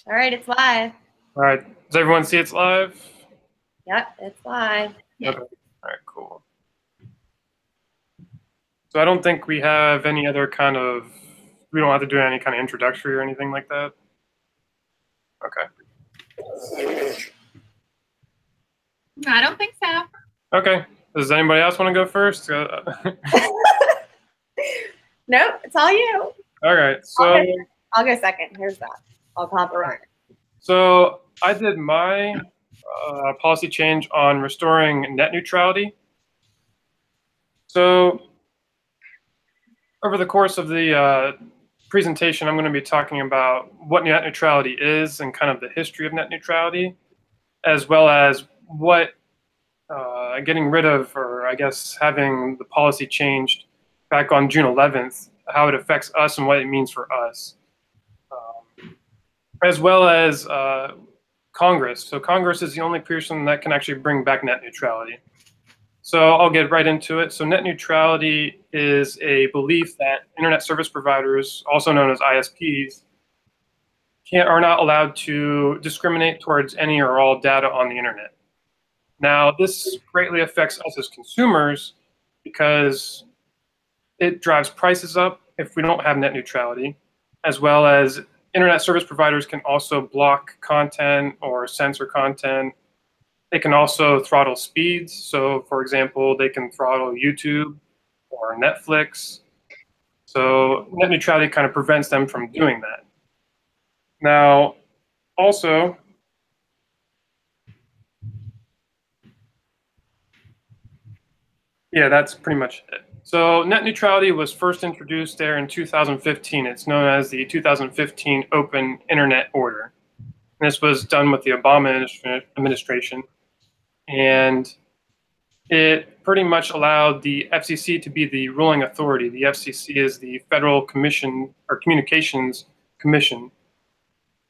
All right, it's live. All right. Does everyone see it's live? Yep, it's live. Okay. All right, cool. So I don't think we have any other kind of, we don't have to do any kind of introductory or anything like that. Okay. I don't think so. Okay. Does anybody else want to go first? Nope, it's all you. All right. So I'll go second. Here's that. I'll pop around. So I did my policy change on restoring net neutrality. So over the course of the presentation, I'm going to be talking about what net neutrality is and kind of the history of net neutrality, as well as what getting rid of, or I guess having the policy changed back on June 11th, how it affects us and what it means for us, as well as Congress. So Congress is the only person that can actually bring back net neutrality. So I'll get right into it. So net neutrality is a belief that internet service providers, also known as ISPs, are not allowed to discriminate towards any or all data on the internet. Now, this greatly affects us as consumers because it drives prices up if we don't have net neutrality, as well as internet service providers can also block content or censor content. They can also throttle speeds. So for example, they can throttle YouTube or Netflix. So net neutrality kind of prevents them from doing that. Now, also, yeah, that's pretty much it. So net neutrality was first introduced there in 2015. It's known as the 2015 Open Internet Order. And this was done with the Obama administration. And it pretty much allowed the FCC to be the ruling authority. The FCC is the Federal Commission or Communications Commission.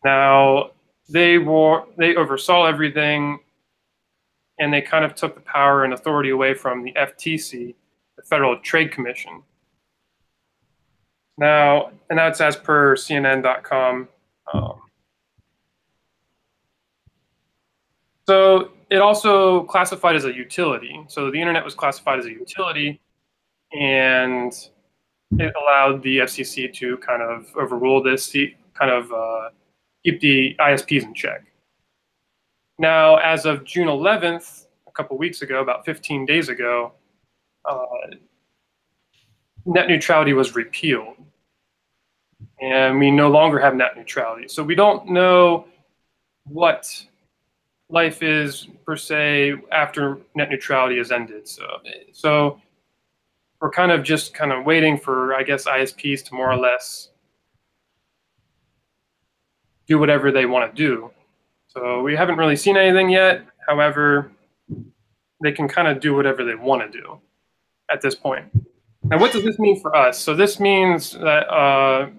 Now, they oversaw everything, and they kind of took the power and authority away from the FTC, the Federal Trade Commission. Now, and that's as per CNN.com. So it also classified as a utility. So the internet was classified as a utility, and it allowed the FCC to kind of overrule this, kind of keep the ISPs in check. Now, as of June 11th, a couple weeks ago, about 15 days ago, net neutrality was repealed. And we no longer have net neutrality. So we don't know what life is per se after net neutrality has ended. So we're kind of waiting for, I guess, ISPs to more or less do whatever they want to do. So we haven't really seen anything yet. However, they can kind of do whatever they want to do at this point. Now, what does this mean for us? So this means that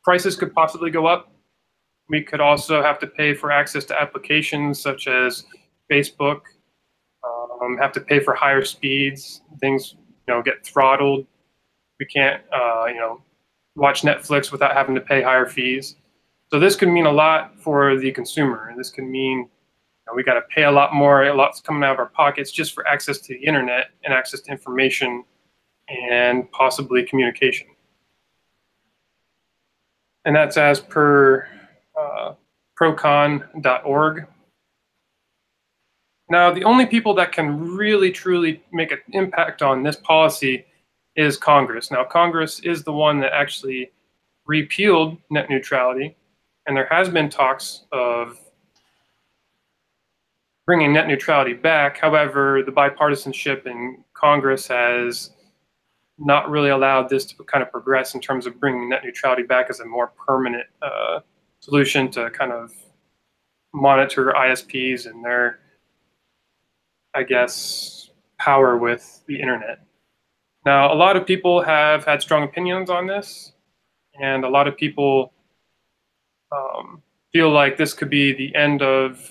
prices could possibly go up. We could also have to pay for access to applications such as Facebook, have to pay for higher speeds, things get throttled. We can't watch Netflix without having to pay higher fees. So this could mean a lot for the consumer. And this could mean we got to pay a lot more, a lot's coming out of our pockets just for access to the internet and access to information and possibly communication. And that's as per procon.org. Now, the only people that can really, truly make an impact on this policy is Congress. Now, Congress is the one that actually repealed net neutrality, and there has been talks of bringing net neutrality back. However, the bipartisanship in Congress has not really allowed this to kind of progress in terms of bringing net neutrality back as a more permanent solution to kind of monitor ISPs and their, I guess, power with the internet. Now, a lot of people have had strong opinions on this, and a lot of people feel like this could be the end of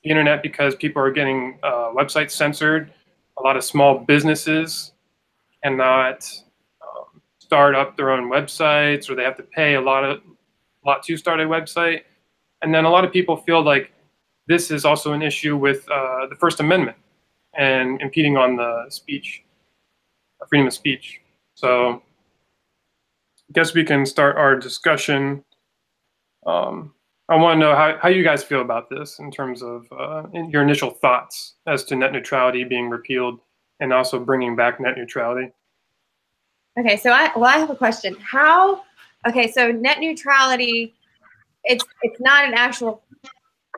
the internet because people are getting websites censored. A lot of small businesses cannot start up their own websites, or they have to pay a lot of lot to start a website. And then a lot of people feel like this is also an issue with the First Amendment and impeding on the speech, freedom of speech. So I guess we can start our discussion. I want to know how you guys feel about this in terms of your initial thoughts as to net neutrality being repealed and also bringing back net neutrality. Okay, so I have a question. Okay, so net neutrality, it's not an actual,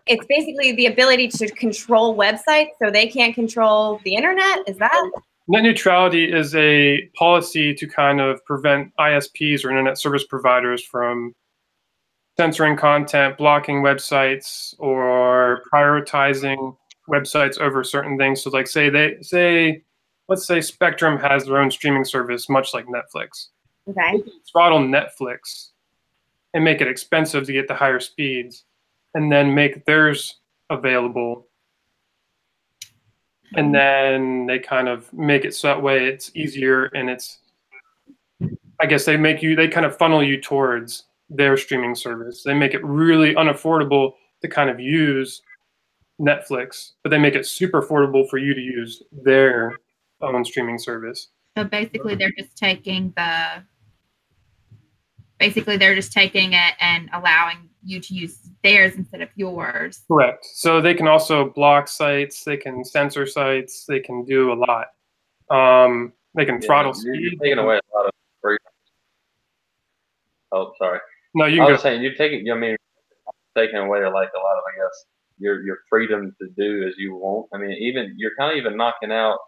it's basically the ability to control websites so they can't control the internet, is that? Net neutrality is a policy to kind of prevent ISPs or internet service providers from censoring content, blocking websites, or prioritizing websites over certain things. So like let's say Spectrum has their own streaming service, much like Netflix. Okay. Throttle Netflix and make it expensive to get the higher speeds, and then make theirs available. And then they kind of make it so that way it's easier, and I guess they kind of funnel you towards their streaming service. They make it really unaffordable to kind of use Netflix, but they make it super affordable for you to use their own streaming service. So basically they're just taking it and allowing you to use theirs instead of yours. Correct. So they can also block sites, they can censor sites, they can do a lot. They can throttle speed. You're taking away a lot of freedom. Oh, sorry. No, you I can was saying taking away like a lot of, I guess, your freedom to do as you want. I mean, you're kind of even knocking out,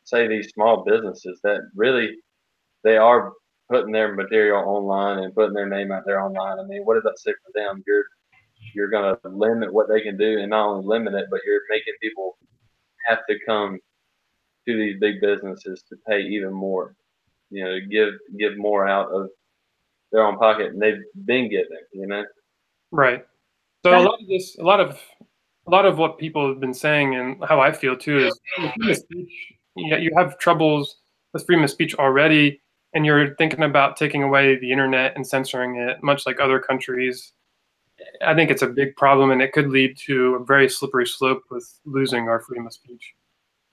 say, these small businesses that really they are putting their material online and putting their name out there online. I mean, what does that say for them? You're going to limit what they can do, and not only limit it, but you're making people have to come to these big businesses to pay even more. You know, give more out of their own pocket, and they've been giving. You know, right. So a lot of what people have been saying, and how I feel too, is freedom of speech. You have troubles with freedom of speech already, and you're thinking about taking away the internet and censoring it, much like other countries. I think it's a big problem, and it could lead to a very slippery slope with losing our freedom of speech.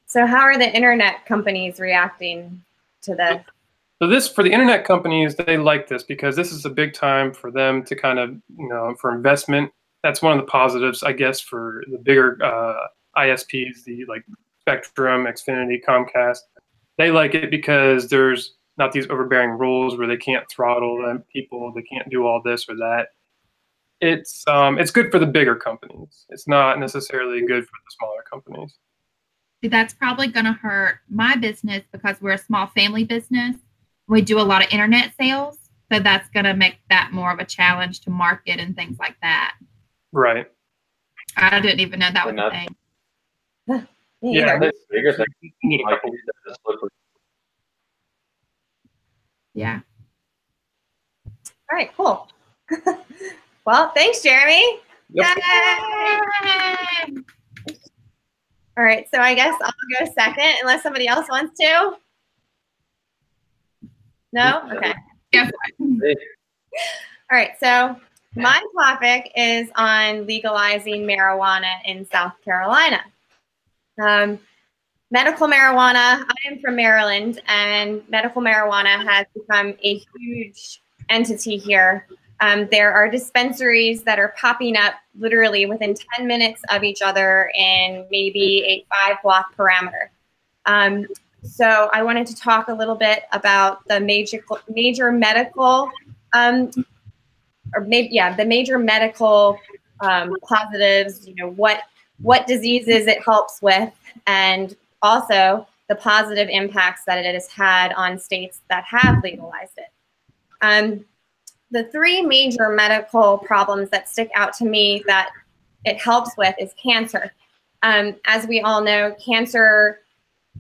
So how are the internet companies reacting to this? So for the internet companies, they like this because this is a big time for them to kind of, for investment. That's one of the positives, I guess, for the bigger ISPs, the like Spectrum, Xfinity, Comcast. They like it because there's not these overbearing rules where they can't throttle them people, they can't do all this or that. It's good for the bigger companies. It's not necessarily good for the smaller companies. See, that's probably going to hurt my business because we're a small family business. We do a lot of internet sales, so that's going to make that more of a challenge to market and things like that. Right. I didn't even know that was a thing. Yeah, the bigger thing. Yeah. All right, cool. Well, thanks, Jeremy. Yep. Yay! All right, so I guess I'll go second unless somebody else wants to. No? Okay. Yeah. All right, so my topic is on legalizing marijuana in South Carolina. Medical marijuana, I am from Maryland, and medical marijuana has become a huge entity here. There are dispensaries that are popping up literally within 10 minutes of each other in maybe a 5-block parameter. So I wanted to talk a little bit about the major medical, the major medical positives, what diseases it helps with, and also the positive impacts that it has had on states that have legalized it. The 3 major medical problems that stick out to me that it helps with is cancer. As we all know, cancer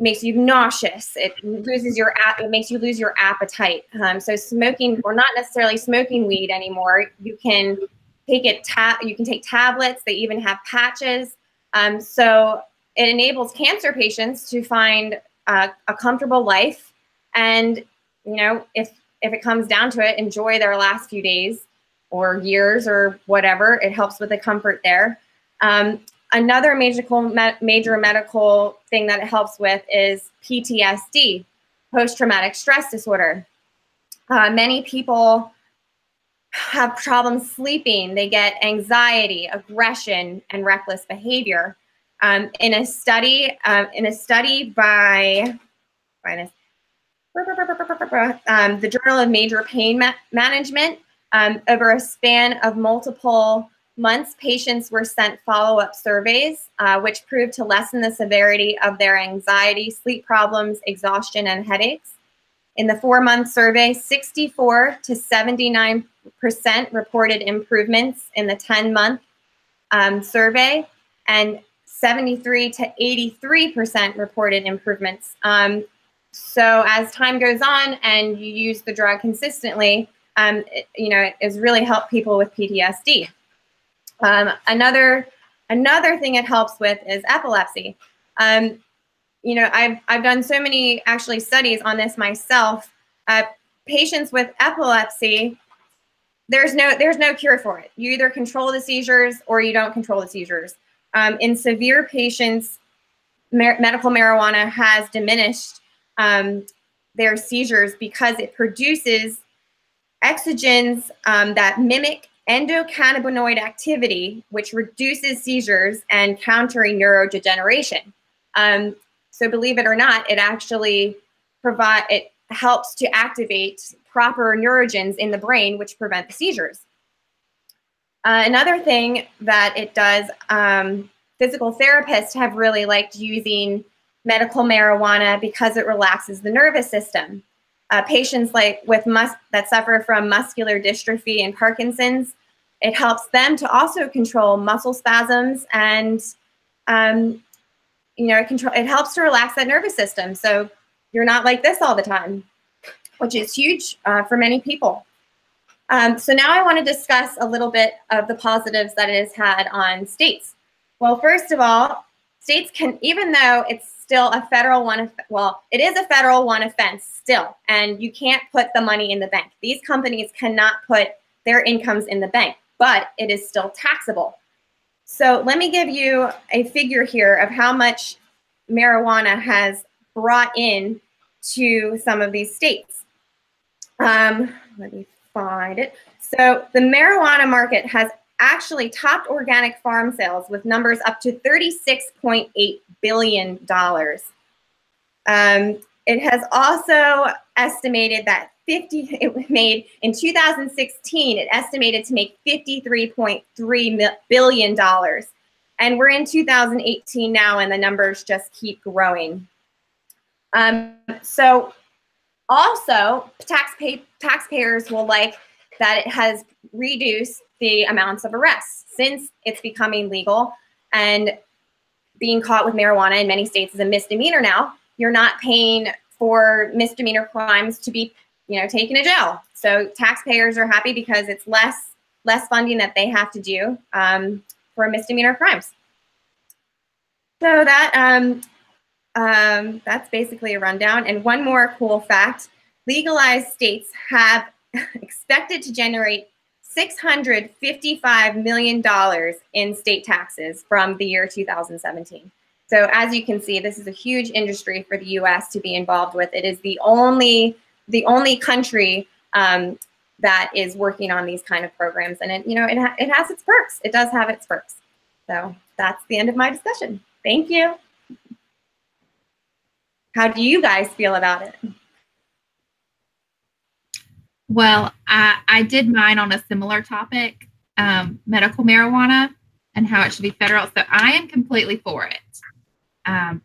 makes you nauseous. It makes you lose your appetite. So smoking, or not necessarily smoking weed anymore, you can take you can take tablets. They even have patches. So it enables cancer patients to find a comfortable life. And if if it comes down to it, enjoy their last few days or years or whatever. It helps with the comfort there. Another major medical thing that it helps with is PTSD, post-traumatic stress disorder. Many people have problems sleeping. They get anxiety, aggression, and reckless behavior. In a study by the Journal of Major Pain Management, over a span of multiple months, patients were sent follow-up surveys, which proved to lessen the severity of their anxiety, sleep problems, exhaustion, and headaches. In the 4-month survey, 64 to 79% reported improvements in the 10-month survey, and 73 to 83% reported improvements. So as time goes on and you use the drug consistently, it has really helped people with PTSD. Another thing it helps with is epilepsy. I've done so many actually studies on this myself. Patients with epilepsy, there's no cure for it. You either control the seizures or you don't control the seizures. In severe patients, medical marijuana has diminished their seizures because it produces exogens that mimic endocannabinoid activity, which reduces seizures and countering neurodegeneration. So believe it or not, it actually helps to activate proper neurogens in the brain, which prevent the seizures. Another thing that it does, physical therapists have really liked using medical marijuana because it relaxes the nervous system. Patients that suffer from muscular dystrophy and Parkinson's, it helps them to also control muscle spasms, and it helps to relax that nervous system. So you're not like this all the time, which is huge for many people. So now I want to discuss a little bit of the positives that it has had on states. Well, first of all, states can, even though it's still a federal one, it is a federal one offense still, and you can't put the money in the bank. These companies cannot put their incomes in the bank, but it is still taxable. So let me give you a figure here of how much marijuana has brought in to some of these states. Let me find it. So the marijuana market has actually topped organic farm sales with numbers up to $36.8 billion. It has also estimated that it made in 2016, it estimated to make $53.3 billion. And we're in 2018 now, and the numbers just keep growing. So also, taxpayers will like that it has reduced the amounts of arrests since it's becoming legal, and being caught with marijuana in many states is a misdemeanor now. You're not paying for misdemeanor crimes to be, taken to jail. So taxpayers are happy because it's less funding that they have to do for misdemeanor crimes. So that's basically a rundown. And one more cool fact: legalized states have expected to generate $655 million in state taxes from the year 2017. So as you can see, this is a huge industry for the U.S. to be involved with. It is the only country that is working on these kind of programs, and it has its perks. It does have its perks. So that's the end of my discussion. Thank you. How do you guys feel about it? Well, I did mine on a similar topic, medical marijuana and how it should be federal. So I am completely for it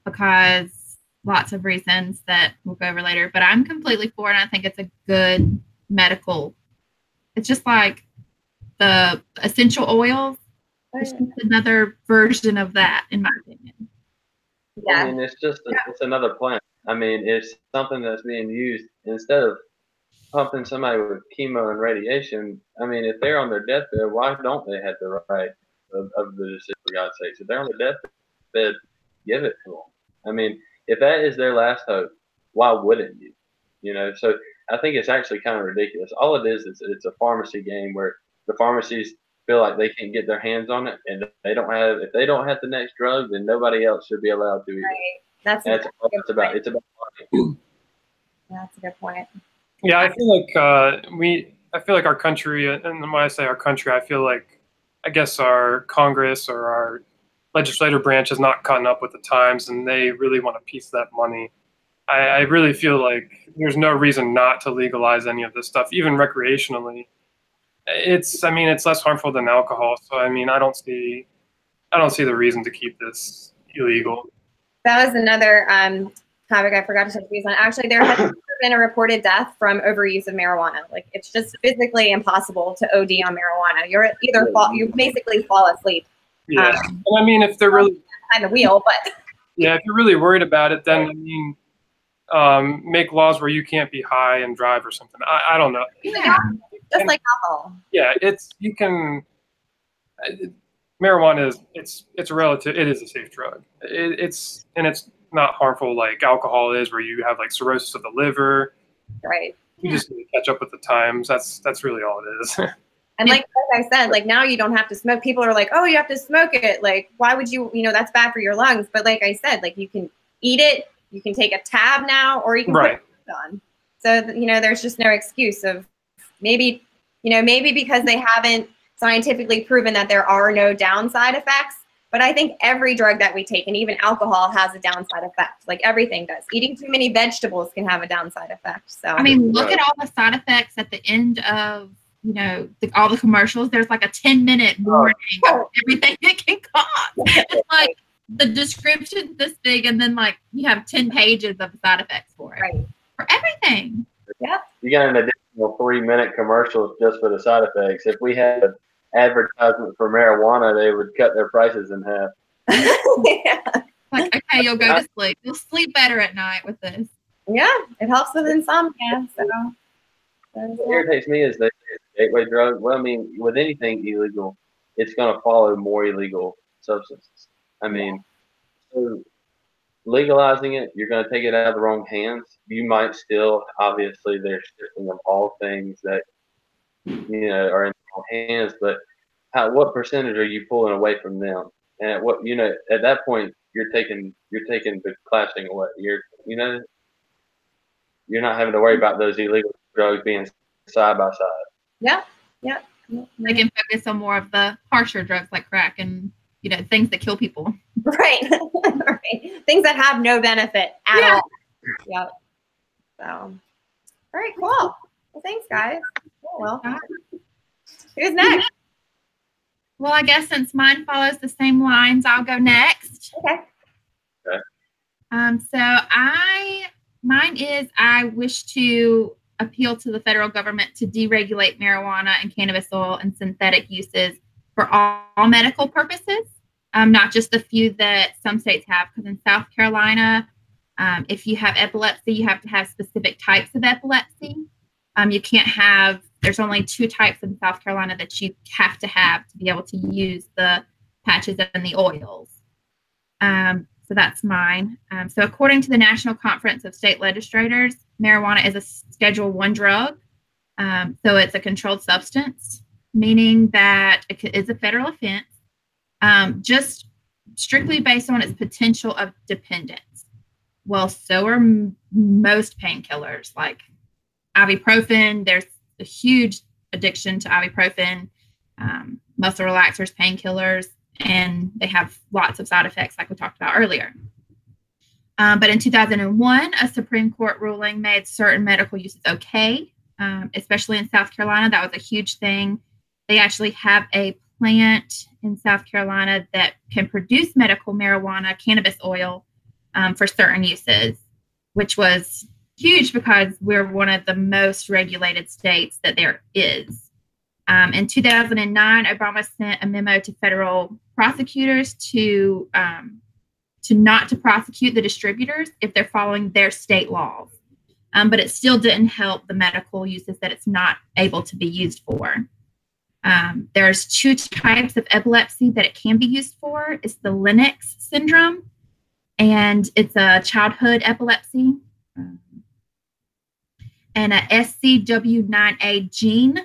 because lots of reasons that we'll go over later, but I'm completely for it. And I think it's a good medical. It's just like the essential oils. It's just another version of that, in my opinion. Yeah. I mean, it's another plant. I mean, it's something that's being used instead of pumping somebody with chemo and radiation. I mean, if they're on their deathbed, why don't they have the right of the decision, for God's sake? If they're on their deathbed, give it to them. I mean, if that is their last hope, why wouldn't you? So I think it's actually kind of ridiculous. All it is it's a pharmacy game where the pharmacies feel like they can't get their hands on it, and if they don't have the next drug, then nobody else should be allowed to either. Right. That's all it's about. It's about money. That's a good point. Yeah, I feel like our country, and when I say our country, I feel like, I guess our Congress or our legislative branch has not caught up with the times, and they really want a piece of that money. I really feel like there's no reason not to legalize any of this stuff, even recreationally. It's less harmful than alcohol, so I don't see the reason to keep this illegal. That was another topic I forgot to touch base on. Actually, there has never been a reported death from overuse of marijuana. Like, it's just physically impossible to OD on marijuana. You're either you basically fall asleep. Yeah, if they're really behind the wheel, but yeah, if you're really worried about it, then make laws where you can't be high and drive or something. I don't know. Yeah, just like alcohol. Yeah, you can. Marijuana is it's relative. It is a safe drug. It's not harmful like alcohol is, where you have like cirrhosis of the liver. Right. You just need to catch up with the times. That's really all it is. And like I said, like now you don't have to smoke. People are like, oh, you have to smoke it. Like, why would you? That's bad for your lungs. But like I said, like you can eat it. You can take a tab now, or you can put it on. So there's just no excuse of maybe because they haven't scientifically proven that there are no downside effects. But I think every drug that we take, and even alcohol, has a downside effect. Like everything does. Eating too many vegetables can have a downside effect. So look at all the side effects at the end of all the commercials. There's like a 10-minute warning of everything it can cause. It's like the description's this big, and then like you have 10 pages of side effects for it. Right. For everything. Yep. You got an additional 3-minute commercial just for the side effects. If we had an advertisement for marijuana, they would cut their prices in half. Yeah. Like, okay, you'll go to sleep. You'll sleep better at night with this. Yeah, it helps with insomnia. So what irritates me is that gateway drug. Well, with anything illegal, it's going to follow more illegal substances. So legalizing it, you're going to take it out of the wrong hands. You might still, obviously, they're stripping of all things that are in the wrong hands. But what percentage are you pulling away from them? And at that point, you're taking the clashing away. You're not having to worry about those illegal drugs being side by side. Yeah. They can focus on more of the harsher drugs like crack and things that kill people. Right. Right. Things that have no benefit at all. Yep. So, all right, cool. Well, thanks, guys. Oh, well, who's next? Well, I guess since mine follows the same lines, I'll go next. Okay. Mine is I wish to appeal to the federal government to deregulate marijuana and cannabis oil and synthetic uses for all medical purposes, not just the few that some states have. Because in South Carolina, if you have epilepsy, you have to have specific types of epilepsy. You can't have, there's only 2 types in South Carolina that you have to be able to use the patches and the oils. So that's mine. So according to the National Conference of State Legislators, marijuana is a Schedule I drug. So it's a controlled substance, meaning that it is a federal offense, just strictly based on its potential of dependence. Well, so are most painkillers, like ibuprofen. There's a huge addiction to ibuprofen, muscle relaxers, painkillers, and they have lots of side effects like we talked about earlier. But in 2001, a Supreme Court ruling made certain medical uses okay, especially in South Carolina. That was a huge thing. They actually have a plant in South Carolina that can produce medical marijuana, cannabis oil, for certain uses, which was huge because we're one of the most regulated states that there is. In 2009, Obama sent a memo to federal prosecutors to not to prosecute the distributors if they're following their state laws. But it still didn't help the medical uses that it's not able to be used for. There's 2 types of epilepsy that it can be used for. It's the Lennox syndrome, and it's a childhood epilepsy. and a SCW9A gene.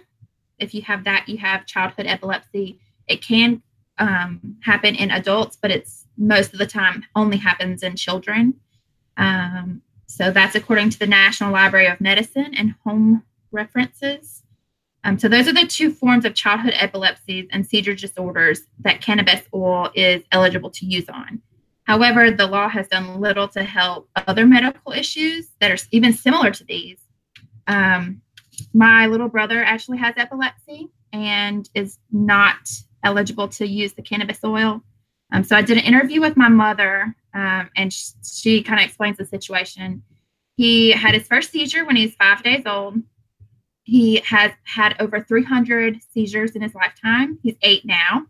If you have that, you have childhood epilepsy. It can happen in adults, but it's most of the time only happens in children. So that's according to the National Library of Medicine and Home References. So those are the two forms of childhood epilepsies and seizure disorders that cannabis oil is eligible to use on. However, the law has done little to help other medical issues that are even similar to these. My little brother actually has epilepsy and is not eligible to use the cannabis oil. So I did an interview with my mother, and she kind of explains the situation. He had his first seizure when he was 5 days old. He has had over 300 seizures in his lifetime. He's 8 now.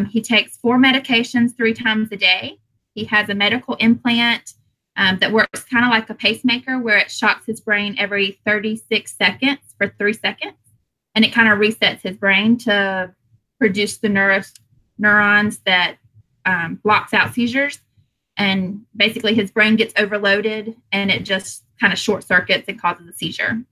He takes 4 medications 3 times a day. He has a medical implant that works kind of like a pacemaker, where it shocks his brain every 36 seconds for 3 seconds. And it kind of resets his brain to produce the neurons that blocks out seizures. And basically his brain gets overloaded and it just kind of short circuits and causes a seizure.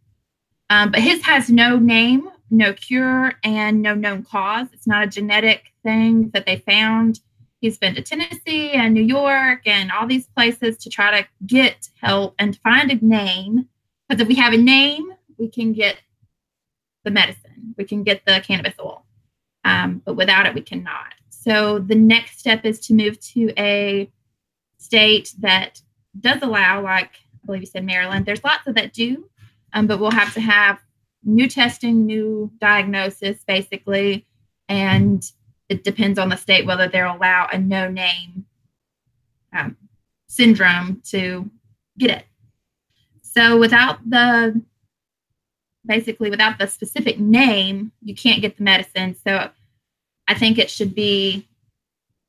But his has no name, no cure, and no known cause. It's not a genetic thing that they found. He's been to Tennessee and New York and all these places to try to get help and find a name. Because if we have a name, we can get the medicine. We can get the cannabis oil. But without it, we cannot. So the next step is to move to a state that does allow, like I believe you said Maryland. There's lots of that do. But we'll have to have new testing, new diagnosis, basically. And it depends on the state whether they'll allow a no-name syndrome to get it. So without the specific name, you can't get the medicine. So I think it should be,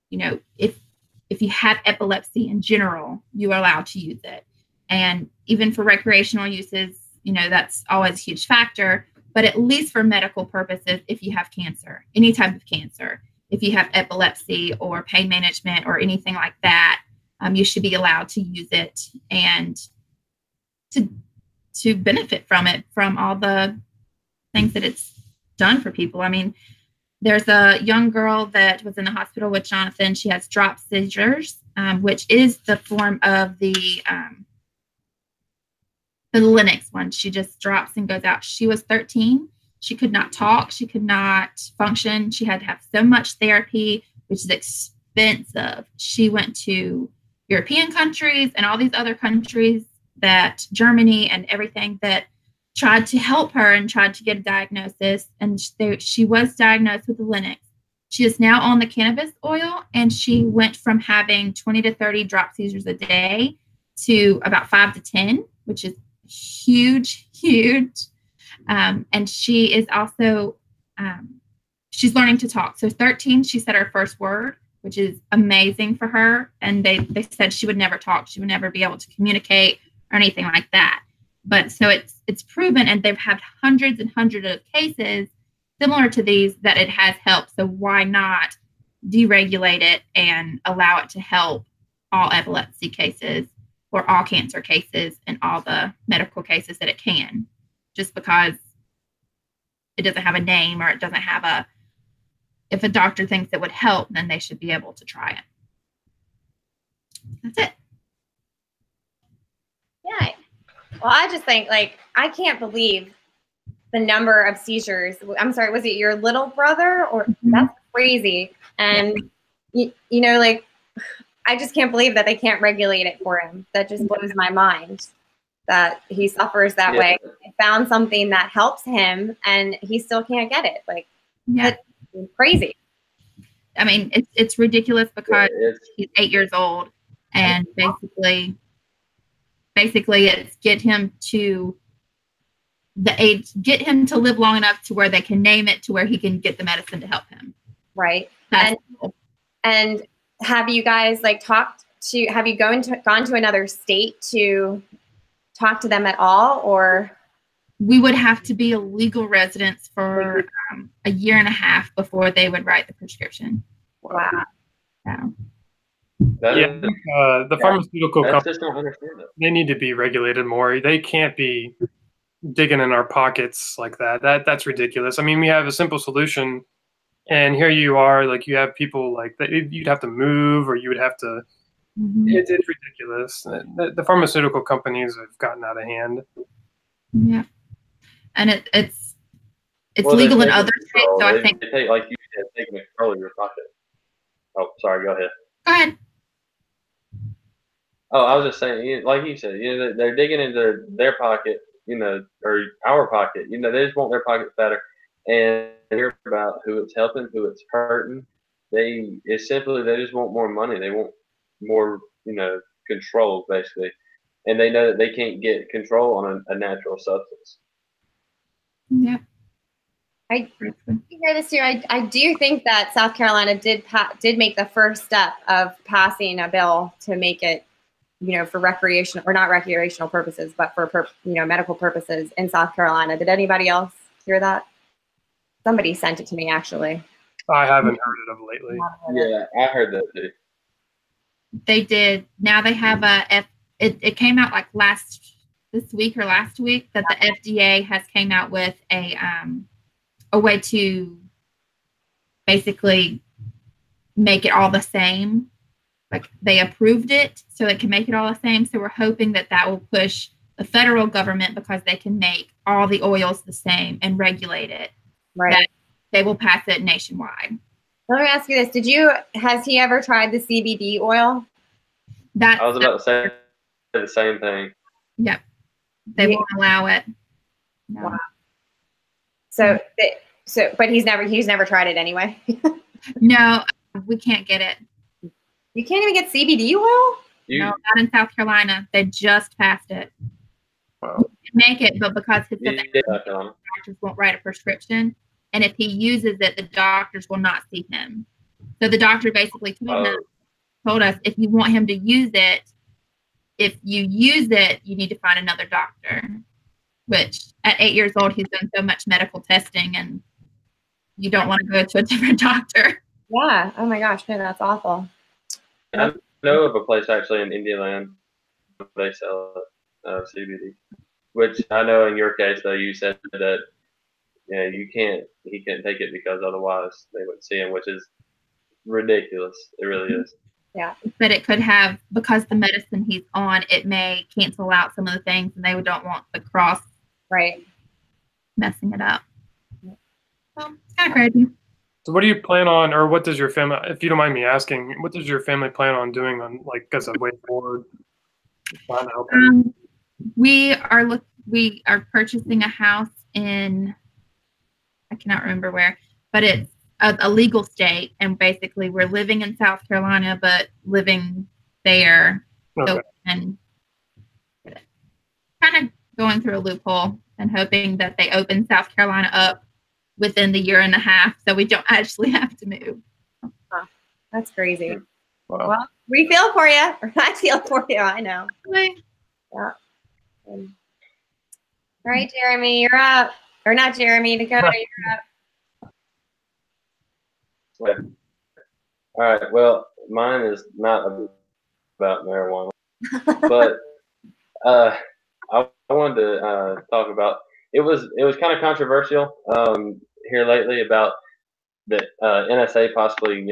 if you have epilepsy in general, you are allowed to use it. And even for recreational uses, that's always a huge factor, but at least for medical purposes, if you have cancer, any type of cancer, if you have epilepsy or pain management or anything like that, you should be allowed to use it and to benefit from it, from all the things that it's done for people. I mean, there's a young girl that was in the hospital with Jonathan. She has drop seizures, which is the form of the Linux one. She just drops and goes out. She was 13. She could not talk. She could not function. She had to have so much therapy, which is expensive. She went to European countries and all these other countries, that Germany and everything, that tried to help her and tried to get a diagnosis. And she was diagnosed with the Linux. She is now on the cannabis oil, and she went from having 20 to 30 drop seizures a day to about 5 to 10, which is huge. And she is also, she's learning to talk. So 13, she said her first word, which is amazing for her. And they said she would never talk. She would never be able to communicate or anything like that. But so it's proven, and they've had hundreds and hundreds of cases similar to these that it has helped. So why not deregulate it and allow it to help all epilepsy cases or all cancer cases and all the medical cases that it can, just because it doesn't have a name or it doesn't have if a doctor thinks it would help, then they should be able to try it. That's it. Yeah. Well, I just think, I can't believe the number of seizures. I'm sorry, was it your little brother? Or that's crazy. And, I just can't believe that they can't regulate it for him. That just blows my mind that he suffers that way. They found something that helps him and he still can't get it. That's crazy. I mean, it's ridiculous because he's 8 years old, and basically it's get him to live long enough to where they can name it to where he can get the medicine to help him. Right. And have you guys have you gone to another state to talk to them at all, or? We would have to be a legal residence for a year and a half before they would write the prescription. Wow. The pharmaceutical companies, just don't understand it. they need to be regulated more. They can't be digging in our pockets like that. That's ridiculous. I mean, we have a simple solution, and here you are, like you have people like that. You'd have to move, or you would have to. It's ridiculous. The pharmaceutical companies have gotten out of hand. Yeah, and it's Well, legal in they're other taking states, so control. I think. They take, like you said, taking control of your pocket. Oh, sorry. Go ahead. Go ahead. Oh, I was just saying, like you said, they're digging into their pocket, or our pocket. They just want their pocket fatter, and hear about who it's helping, who it's hurting. It's simply they just want more money. They want more, control basically, and they know that they can't get control on a natural substance. Yeah. I hear this too. I do think that South Carolina did make the first step of passing a bill to make it, for recreational or not recreational purposes, but for medical purposes in South Carolina. Did anybody else hear that? Somebody sent it to me actually. I haven't heard it of lately. Yeah, I heard that too. They did. Now they have it came out like this week or last week that the FDA has came out with a way to basically make it all the same. Like they approved it so it can make it all the same. So we're hoping that will push the federal government, because they can make all the oils the same and regulate it. Right. That they will pass it nationwide. Let me ask you this. Has he ever tried the CBD oil? I was about to say the same thing. Yep. They won't allow it. No. Wow. But he's never tried it anyway. No, we can't get it. You can't even get CBD oil? No, not in South Carolina. They just passed it. Wow. He can make it, but because doctors won't write a prescription, and if he uses it, the doctors will not see him. So the doctor basically told us, if you want him to use it, if you use it, you need to find another doctor. Which at 8 years old, he's done so much medical testing, and you don't want to go to a different doctor. Yeah. Oh my gosh, no, that's awful. I know of a place actually in Indiana. They sell CBD, which I know in your case though, you said that he can't take it because otherwise they would see him, which is ridiculous. It really is. Yeah. But it could have, because the medicine he's on, it may cancel out some of the things, and they don't want the cross messing it up. So it's kind of crazy. So what do you plan on, or what does your family, if you don't mind me asking, what does your family plan on doing as a way forward? We are purchasing a house in, I cannot remember where, but it's a legal state, and basically we're living in South Carolina but living there. Okay. So, and kind of going through a loophole and hoping that they open South Carolina up within the year and a half so we don't actually have to move. Huh. That's crazy. Wow. Well, we feel for you. I feel for you. I know. Okay. Yeah. All right, Jeremy, you're up. Or not Jeremy, Dakota, you're up. All right. Well, mine is not about marijuana, but I wanted to talk about. It was kind of controversial here lately about the NSA possibly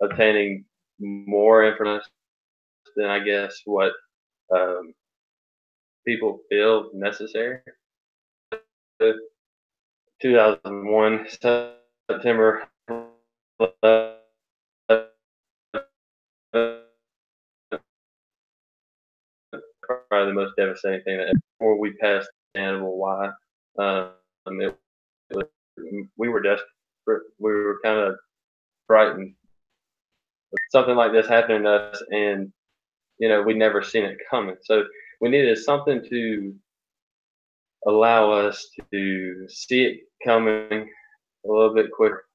obtaining more information than I guess what people feel necessary. 2001 September 11th, probably the most devastating thing that before we passed understandable why. We were desperate. We were kind of frightened. Something like this happening to us, and we'd never seen it coming. So we needed something to allow us to see it coming a little bit quicker.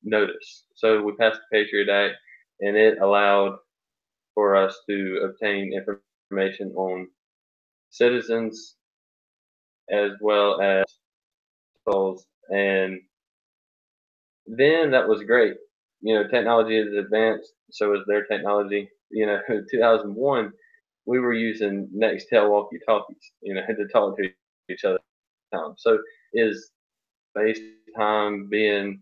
Notice. So we passed the Patriot Act, and it allowed for us to obtain information on citizens as well as souls. And then that was great. Technology is advanced, so is their technology. In 2001, we were using Nextel walkie-talkies, to talk to each other time. So is space time being,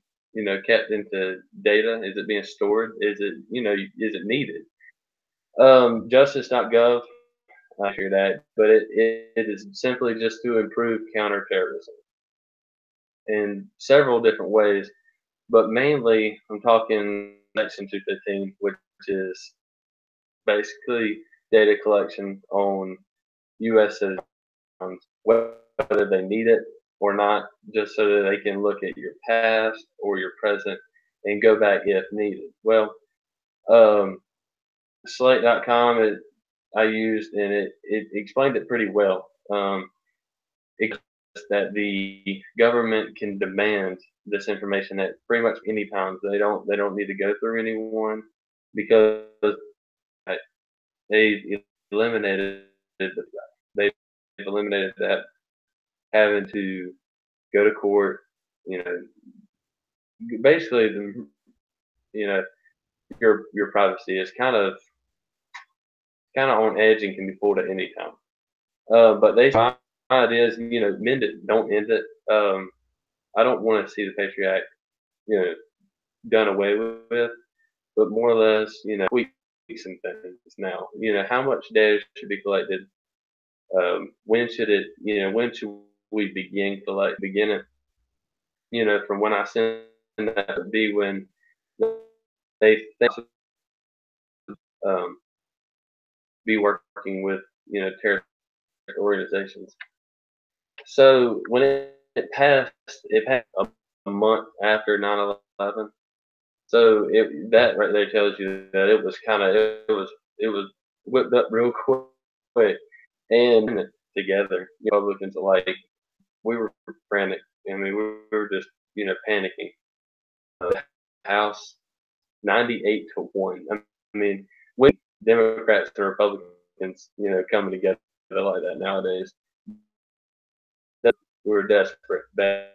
kept into data? Is it being stored? Is it, is it needed? Justice.gov, I hear that, but it is simply just to improve counterterrorism in several different ways, but mainly I'm talking Section 215, which is basically data collection on U.S. citizens, whether they need it or not, just so that they can look at your past or your present and go back if needed. Well, Slate.com I used, and it explained it pretty well. That the government can demand this information at pretty much any time. They don't need to go through anyone, because they eliminated they eliminated that having to go to court. Basically, your privacy is kind of on edge and can be pulled at any time. But they find is, mend it, don't end it. I don't want to see the Patriot Act, done away with, but more or less, tweak some things now. How much data should be collected? When should it, when should we begin it? From when I send that would be when they be working with, terrorist organizations. So when it passed a month after 9/11. So that right there tells you that it was whipped up real quick and together. Republicans alike, we were frantic. I mean, we were just panicking. House 98-1. I mean, when Democrats and Republicans, coming together like that nowadays, we were desperate, bad.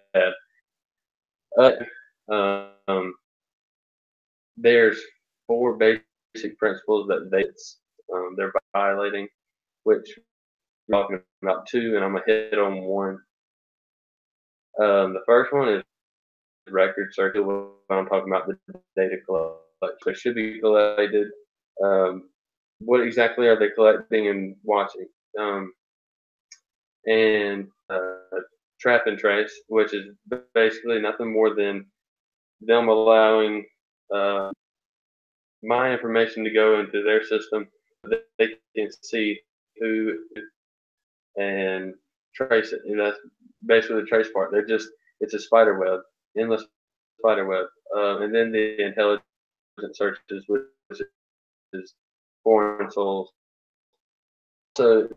There's 4 basic principles that they're violating, which we're talking about 2, and I'm gonna hit on 1. The first one is record circuit. When I'm talking about the data collection, so it should be collected. What exactly are they collecting and watching? And trap and trace, which is basically nothing more than them allowing my information to go into their system. They can see who and trace it, and that's basically the trace part. It's a spider web, endless spider web, and then the intelligence searches, which is foreign souls. So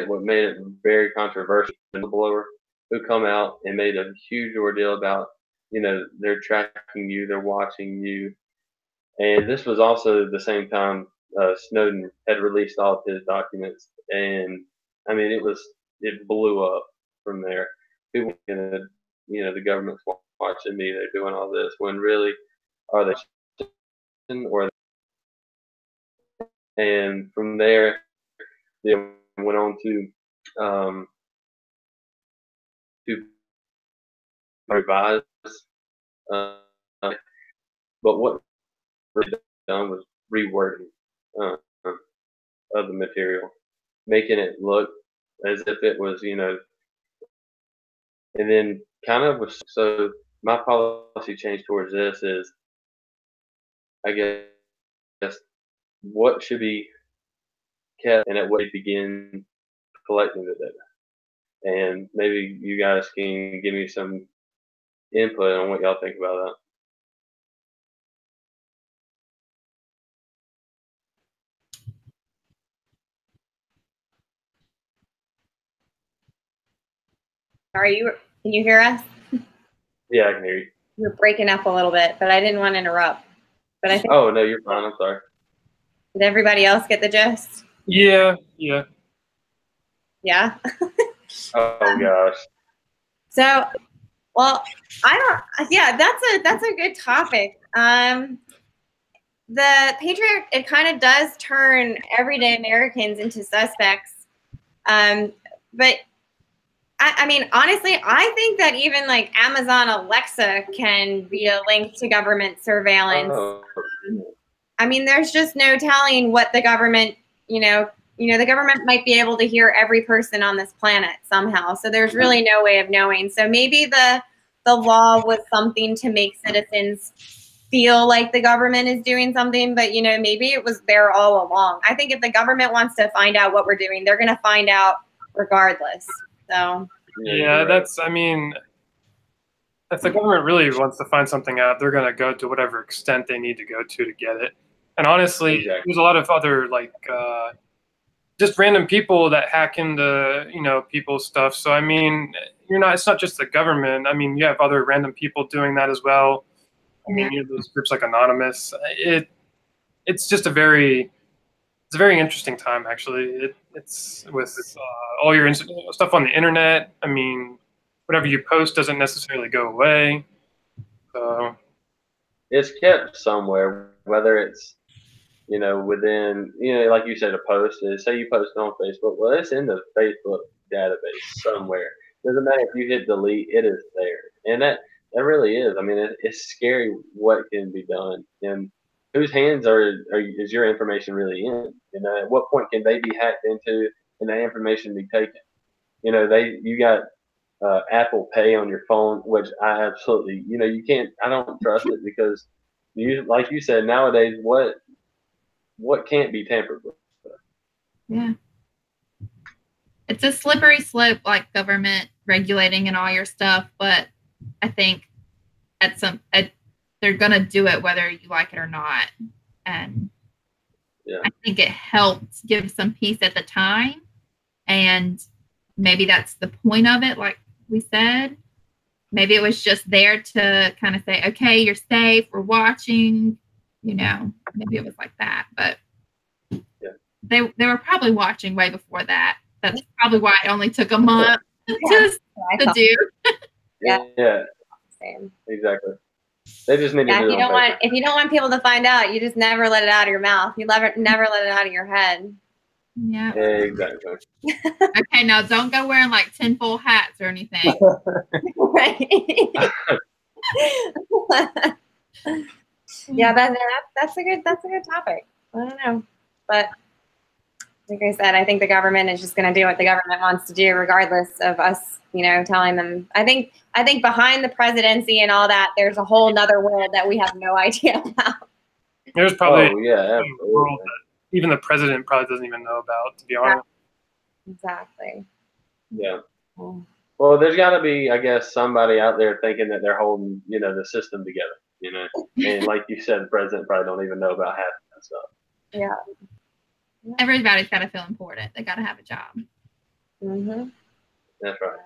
what made it very controversial, the blower who come out and made a huge ordeal about, they're tracking you, they're watching you. And this was also the same time Snowden had released all of his documents, and I mean it blew up from there. People, the government's watching me, they're doing all this, when really are they? Or and from there they went on to revise, but what really done was rewording of the material, making it look as if it was, and then kind of was. So my policy change towards this is, I guess, what should be kept and at what begin collecting the data. And maybe you guys can give me some input on what y'all think about that. Can you hear us? Yeah, I can hear you. You're breaking up a little bit, but I didn't want to interrupt. But I think. Oh no, you're fine. I'm sorry. Did everybody else get the gist? Yeah. Yeah. Oh gosh. So, well, yeah, that's a good topic. The Patriot, it kind of does turn everyday Americans into suspects But I mean, honestly, I think that even like Amazon Alexa can be a link to government surveillance. Oh, I mean, there's just no telling what the government, the government might be able to hear every person on this planet somehow. So there's really no way of knowing. So maybe the law was something to make citizens feel like the government is doing something, but maybe it was there all along. I think if the government wants to find out what we're doing, they're going to find out regardless. So yeah, that's, I mean, if the government really wants to find something out, they're going to go to whatever extent they need to go to get it. And honestly, Exactly. there's a lot of other like just random people that hack into people's stuff. So I mean, it's not just the government. I mean, you have other random people doing that as well. I mean, you have those groups like Anonymous. It's just a very interesting time actually. It's with all your stuff on the internet. I mean, whatever you post doesn't necessarily go away. So it's kept somewhere, whether it's within like you said, a post is, say you post on Facebook, well, it's in the Facebook database somewhere. Doesn't matter if you hit delete, it is there, and that really is. I mean, it's scary what can be done, and whose hands is your information really in? At what point can they be hacked into and that information be taken? You got Apple Pay on your phone, which I absolutely, you can't. I don't trust it because like you said, nowadays, what can't be tampered with? Yeah. It's a slippery slope, like government regulating and all your stuff, but I think they're going to do it whether you like it or not. And yeah. I think it helped give some peace at the time. And maybe that's the point of it, like we said. Maybe it was just there to kind of say, okay, you're safe, we're watching, maybe it was like that. But yeah. They were probably watching way before that. That's probably why it only took a month to do. Yeah. Same. Exactly. They just need to do it. If you don't want people to find out, you just never let it out of your mouth. You never let it out of your head. Yeah. Exactly. Okay, now don't go wearing like tinfoil hats or anything. Right. Yeah, that's a good topic. I don't know, but like I said, I think the government is just going to do what the government wants to do, regardless of us, telling them. I think behind the presidency and all that, there's a whole nother world that we have no idea about. There's probably a world that even the president probably doesn't even know about, to be honest. Exactly. Yeah. Well, there's got to be, I guess, somebody out there thinking that they're holding, the system together, And like you said, the president probably don't even know about half that stuff. Yeah. Everybody's got to feel important. They got to have a job. Mm-hmm. That's right.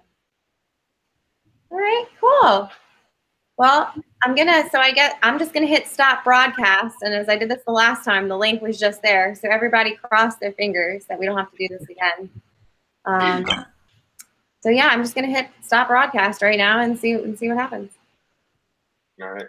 All right, cool. Well, I'm just gonna hit stop broadcast, and as I did this the last time, the link was just there, so everybody cross their fingers that we don't have to do this again. So yeah, I'm just gonna hit stop broadcast right now and see what happens. All right.